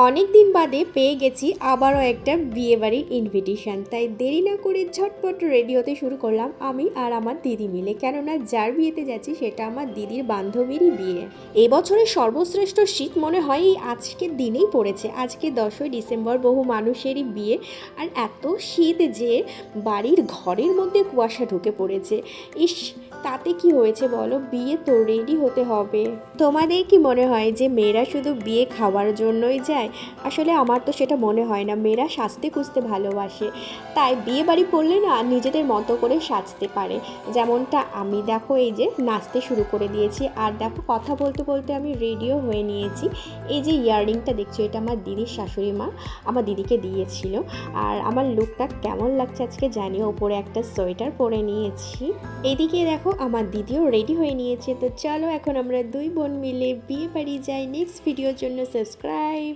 অনেক দিন বাদে পেয়ে গেছি আবারও একটা বিয়েবাড়ির ইনভিটেশন, তাই দেরি না করে ঝটপট রেডি হতে শুরু করলাম আমি আর আমার দিদি মিলে। কেননা যার বিয়েতে যাচ্ছি সেটা আমার দিদির বান্ধবীরই বিয়ে। এবছরের সর্বশ্রেষ্ঠ শীত মনে হয় এই আজকের দিনেই পড়েছে। আজকে 10ই ডিসেম্বর, বহু মানুষেরই বিয়ে। আর এত শীত যে বাড়ির ঘরের মধ্যে কুয়াশা ঢুকে পড়েছে। ইস, তাতে কি হয়েছে বলো, বিয়ে তো রেডি হতে হবে। তোমাদের কি মনে হয় যে মেয়েরা শুধু বিয়ে খাওয়ার জন্যই যায়? আসলে আমার তো সেটা মনে হয় না। মেয়েরা সাজতে খুঁজতে ভালোবাসে, তাই বিয়ে বাড়ি পড়লে না নিজেদের মতো করে সাজতে পারে। যেমনটা আমি, দেখো এই যে নাচতে শুরু করে দিয়েছি, আর দেখো কথা বলতে বলতে আমি রেডিও হয়ে নিয়েছি। এই যে ইয়াররিংটা দেখছো, এটা আমার দিদির শাশুড়ি মা আমার দিদিকে দিয়েছিল। আর আমার লুকটা কেমন লাগছে আজকে জানিও। ওপরে একটা সোয়েটার পরে নিয়েছি। এদিকে দেখো আমার দিদিও রেডি হয়ে নিয়েছে। তো চলো এখন আমরা দুই বোন মিলে বিয়ে বাড়ি যাই। নেক্সট ভিডিওর জন্য সাবস্ক্রাইব।